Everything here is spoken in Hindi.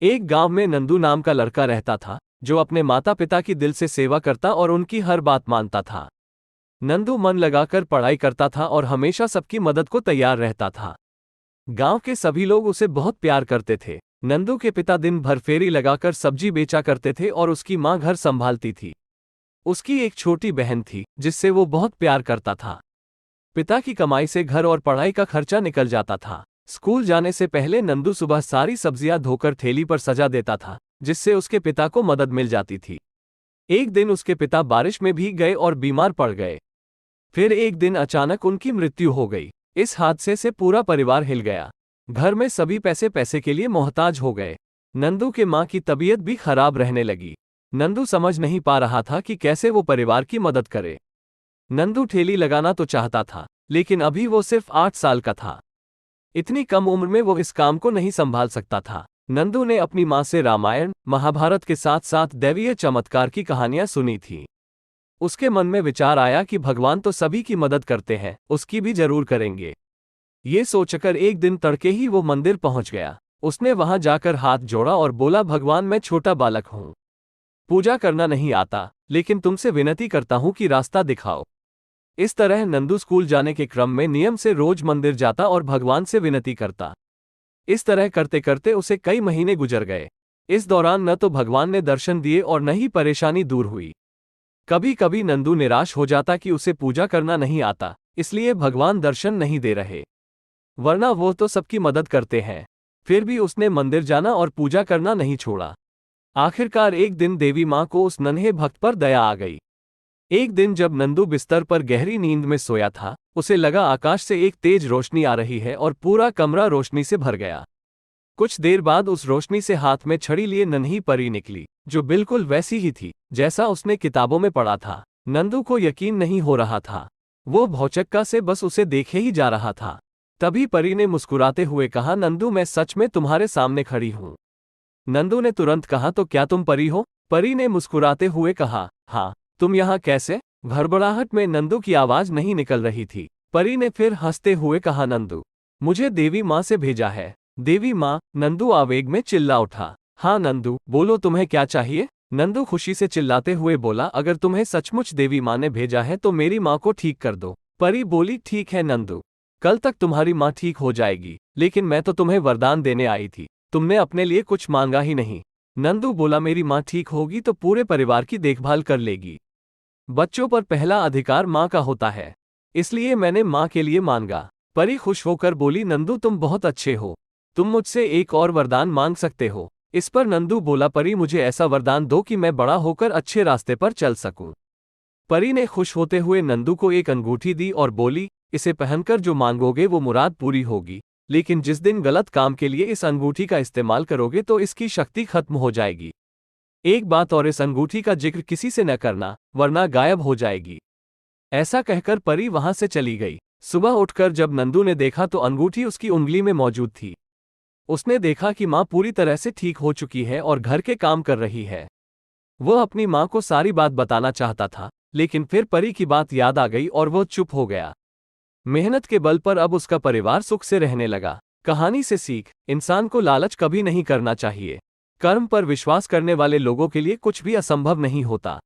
एक गांव में नंदू नाम का लड़का रहता था, जो अपने माता पिता की दिल से सेवा करता और उनकी हर बात मानता था। नंदू मन लगाकर पढ़ाई करता था और हमेशा सबकी मदद को तैयार रहता था। गांव के सभी लोग उसे बहुत प्यार करते थे। नंदू के पिता दिन भर फेरी लगाकर सब्जी बेचा करते थे और उसकी मां घर संभालती थी। उसकी एक छोटी बहन थी, जिससे वो बहुत प्यार करता था। पिता की कमाई से घर और पढ़ाई का खर्चा निकल जाता था। स्कूल जाने से पहले नंदू सुबह सारी सब्जियां धोकर थैली पर सजा देता था, जिससे उसके पिता को मदद मिल जाती थी। एक दिन उसके पिता बारिश में भीग गए और बीमार पड़ गए। फिर एक दिन अचानक उनकी मृत्यु हो गई। इस हादसे से पूरा परिवार हिल गया। घर में सभी पैसे के लिए मोहताज हो गए। नंदू के मां की तबीयत भी खराब रहने लगी। नंदू समझ नहीं पा रहा था कि कैसे वो परिवार की मदद करे। नंदू ठेली लगाना तो चाहता था, लेकिन अभी वो सिर्फ 8 साल का था। इतनी कम उम्र में वो इस काम को नहीं संभाल सकता था। नंदू ने अपनी मां से रामायण, महाभारत के साथ साथ दैवीय चमत्कार की कहानियां सुनी थी। उसके मन में विचार आया कि भगवान तो सभी की मदद करते हैं, उसकी भी जरूर करेंगे। ये सोचकर एक दिन तड़के ही वो मंदिर पहुंच गया। उसने वहां जाकर हाथ जोड़ा और बोला, भगवान मैं छोटा बालक हूं, पूजा करना नहीं आता, लेकिन तुमसे विनती करता हूं कि रास्ता दिखाओ। इस तरह नंदू स्कूल जाने के क्रम में नियम से रोज मंदिर जाता और भगवान से विनती करता। इस तरह करते करते उसे कई महीने गुजर गए। इस दौरान न तो भगवान ने दर्शन दिए और न ही परेशानी दूर हुई। कभी कभी नंदू निराश हो जाता कि उसे पूजा करना नहीं आता, इसलिए भगवान दर्शन नहीं दे रहे, वरना वो तो सबकी मदद करते हैं। फिर भी उसने मंदिर जाना और पूजा करना नहीं छोड़ा। आखिरकार एक दिन देवी मां को उस नन्हे भक्त पर दया आ गई। एक दिन जब नंदू बिस्तर पर गहरी नींद में सोया था, उसे लगा आकाश से एक तेज रोशनी आ रही है और पूरा कमरा रोशनी से भर गया। कुछ देर बाद उस रोशनी से हाथ में छड़ी लिए नन्ही परी निकली, जो बिल्कुल वैसी ही थी जैसा उसने किताबों में पढ़ा था। नंदू को यकीन नहीं हो रहा था। वो भौचक्का से बस उसे देखे ही जा रहा था। तभी परी ने मुस्कुराते हुए कहा, नंदू मैं सच में तुम्हारे सामने खड़ी हूं। नंदू ने तुरंत कहा, तो क्या तुम परी हो? परी ने मुस्कुराते हुए कहा, हाँ। तुम यहाँ कैसे? भड़बड़ाहट में नंदू की आवाज नहीं निकल रही थी। परी ने फिर हंसते हुए कहा, नंदू मुझे देवी माँ से भेजा है। देवी माँ? नंदू आवेग में चिल्ला उठा। हाँ नंदू, बोलो तुम्हें क्या चाहिए? नंदू खुशी से चिल्लाते हुए बोला, अगर तुम्हें सचमुच देवी माँ ने भेजा है तो मेरी माँ को ठीक कर दो। परी बोली, ठीक है नंदू, कल तक तुम्हारी माँ ठीक हो जाएगी, लेकिन मैं तो तुम्हें वरदान देने आई थी, तुमने अपने लिए कुछ मांगा ही नहीं। नंदू बोला, मेरी माँ ठीक होगी तो पूरे परिवार की देखभाल कर लेगी। बच्चों पर पहला अधिकार माँ का होता है, इसलिए मैंने माँ के लिए मांगा। परी खुश होकर बोली, नंदू तुम बहुत अच्छे हो, तुम मुझसे एक और वरदान मांग सकते हो। इस पर नंदू बोला, परी मुझे ऐसा वरदान दो कि मैं बड़ा होकर अच्छे रास्ते पर चल सकूं। परी ने खुश होते हुए नंदू को एक अंगूठी दी और बोली, इसे पहनकर जो मांगोगे वो मुराद पूरी होगी, लेकिन जिस दिन गलत काम के लिए इस अंगूठी का इस्तेमाल करोगे तो इसकी शक्ति खत्म हो जाएगी। एक बात और, इस अंगूठी का जिक्र किसी से न करना, वरना गायब हो जाएगी। ऐसा कहकर परी वहां से चली गई। सुबह उठकर जब नंदू ने देखा तो अंगूठी उसकी उंगली में मौजूद थी। उसने देखा कि माँ पूरी तरह से ठीक हो चुकी है और घर के काम कर रही है। वह अपनी माँ को सारी बात बताना चाहता था, लेकिन फिर परी की बात याद आ गई और वो चुप हो गया। मेहनत के बल पर अब उसका परिवार सुख से रहने लगा। कहानी से सीख, इंसान को लालच कभी नहीं करना चाहिए। कर्म पर विश्वास करने वाले लोगों के लिए कुछ भी असंभव नहीं होता।